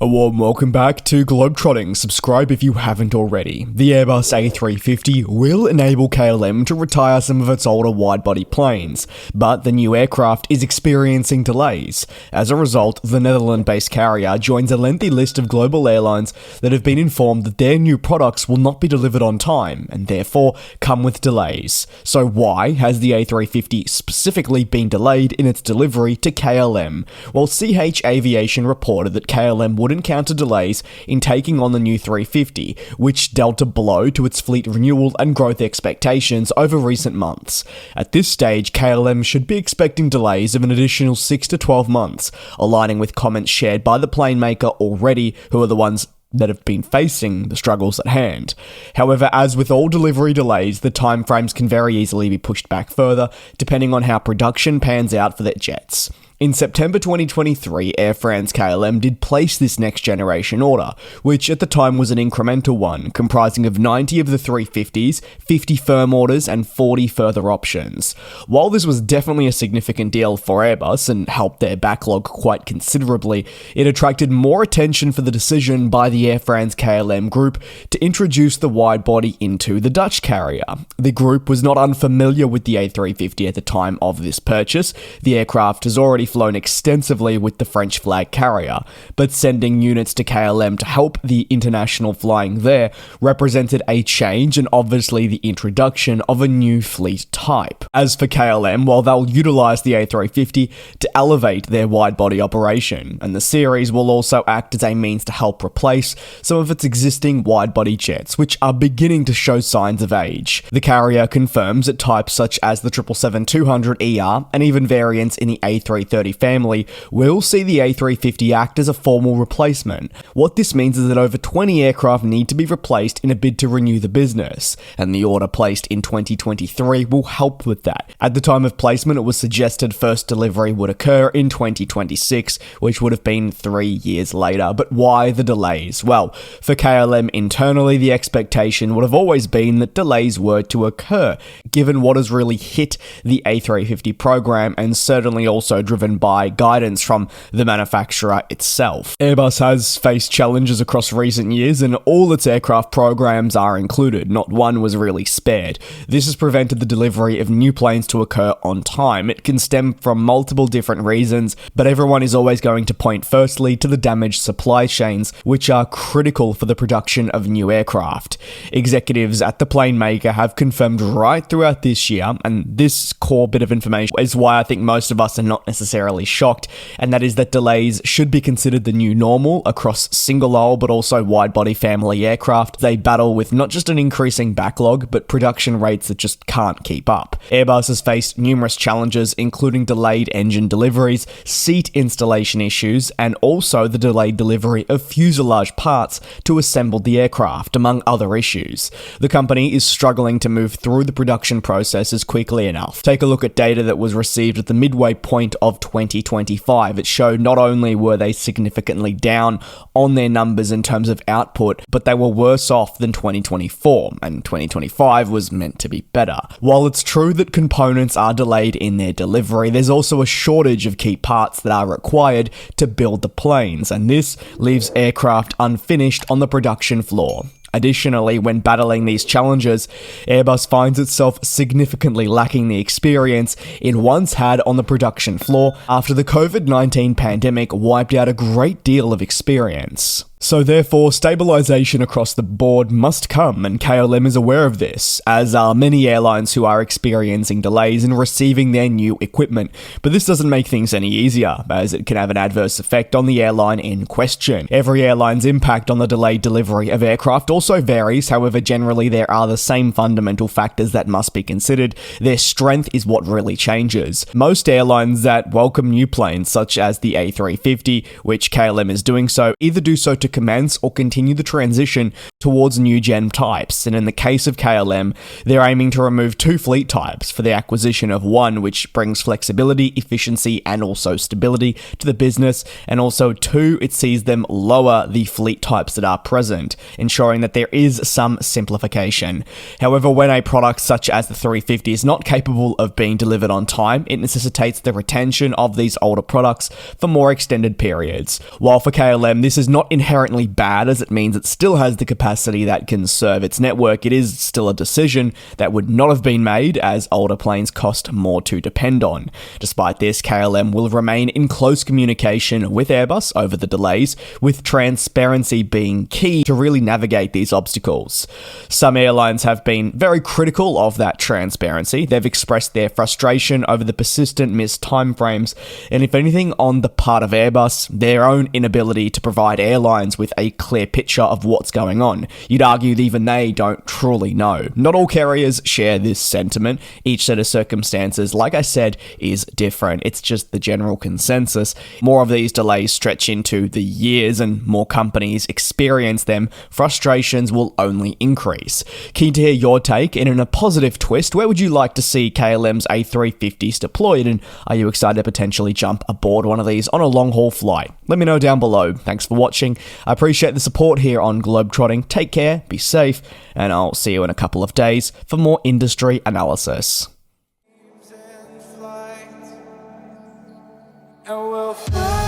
A warm welcome back to GlobeTrotting. Subscribe if you haven't already. The Airbus A350 will enable KLM to retire some of its older wide-body planes, but the new aircraft is experiencing delays. As a result, the Netherlands-based carrier joins a lengthy list of global airlines that have been informed that their new products will not be delivered on time, and therefore come with delays. So why has the A350 specifically been delayed in its delivery to KLM? Well, CH Aviation reported that KLM would encounter delays in taking on the new 350, which dealt a blow to its fleet renewal and growth expectations over recent months. At this stage, KLM should be expecting delays of an additional 6 to 12 months, aligning with comments shared by the plane maker already, who are the ones that have been facing the struggles at hand. However, as with all delivery delays, the timeframes can very easily be pushed back further, depending on how production pans out for their jets. In September 2023, Air France KLM did place this next generation order, which at the time was an incremental one, comprising of 90 of the 350s, 50 firm orders, and 40 further options. While this was definitely a significant deal for Airbus and helped their backlog quite considerably, it attracted more attention for the decision by the Air France KLM group to introduce the wide-body into the Dutch carrier. The group was not unfamiliar with the A350 at the time of this purchase. The aircraft has already flown extensively with the French flag carrier, but sending units to KLM to help the international flying there represented a change and obviously the introduction of a new fleet type. As for KLM, well, they'll utilise the A350 to elevate their wide-body operation, and the series will also act as a means to help replace some of its existing wide-body jets, which are beginning to show signs of age. The carrier confirms that types such as the 777-200ER and even variants in the A330 family will see the A350 act as a formal replacement. What this means is that over 20 aircraft need to be replaced in a bid to renew the business, and the order placed in 2023 will help with that. At the time of placement, it was suggested first delivery would occur in 2026, which would have been 3 years later. But why the delays? Well, for KLM internally, the expectation would have always been that delays were to occur, given what has really hit the A350 program and certainly also driven by guidance from the manufacturer itself. Airbus has faced challenges across recent years and all its aircraft programs are included. Not one was really spared. This has prevented the delivery of new planes to occur on time. It can stem from multiple different reasons, but everyone is always going to point firstly to the damaged supply chains, which are critical for the production of new aircraft. Executives at the plane maker have confirmed right throughout this year, and this core bit of information is why I think most of us are not necessarily shocked, and that is that delays should be considered the new normal across single-aisle but also wide-body family aircraft. They battle with not just an increasing backlog, but production rates that just can't keep up. Airbus has faced numerous challenges, including delayed engine deliveries, seat installation issues, and also the delayed delivery of fuselage parts to assemble the aircraft, among other issues. The company is struggling to move through the production processes quickly enough. Take a look at data that was received at the midway point of 2025. It showed not only were they significantly down on their numbers in terms of output, but they were worse off than 2024, and 2025 was meant to be better. While it's true that components are delayed in their delivery, there's also a shortage of key parts that are required to build the planes, and this leaves aircraft unfinished on the production floor. Additionally, when battling these challenges, Airbus finds itself significantly lacking the experience it once had on the production floor after the COVID-19 pandemic wiped out a great deal of experience. So therefore, stabilisation across the board must come, and KLM is aware of this, as are many airlines who are experiencing delays in receiving their new equipment. But this doesn't make things any easier, as it can have an adverse effect on the airline in question. Every airline's impact on the delayed delivery of aircraft also varies, however generally there are the same fundamental factors that must be considered. Their strength is what really changes. Most airlines that welcome new planes, such as the A350, which KLM is doing so, either do so to commence or continue the transition towards new gen types, and in the case of KLM, they're aiming to remove 2 fleet types for the acquisition of one which brings flexibility, efficiency, and also stability to the business, and also 2, it sees them lower the fleet types that are present, ensuring that there is some simplification. However, when a product such as the 350 is not capable of being delivered on time, it necessitates the retention of these older products for more extended periods. While for KLM, this is not inherently bad, as it means it still has the capacity that can serve its network, it is still a decision that would not have been made, as older planes cost more to depend on. Despite this, KLM will remain in close communication with Airbus over the delays, with transparency being key to really navigate these obstacles. Some airlines have been very critical of that transparency. They've expressed their frustration over the persistent missed timeframes, and if anything, on the part of Airbus, their own inability to provide airlines with a clear picture of what's going on. You'd argue that even they don't truly know. Not all carriers share this sentiment. Each set of circumstances, like I said, is different. It's just the general consensus. More of these delays stretch into the years, and more companies experience them. Frustrations will only increase. Keen to hear your take, and in a positive twist, where would you like to see KLM's A350s deployed, and are you excited to potentially jump aboard one of these on a long-haul flight? Let me know down below. Thanks for watching. I appreciate the support here on GlobeTrotting. Take care, be safe, and I'll see you in a couple of days for more industry analysis. And we'll fly.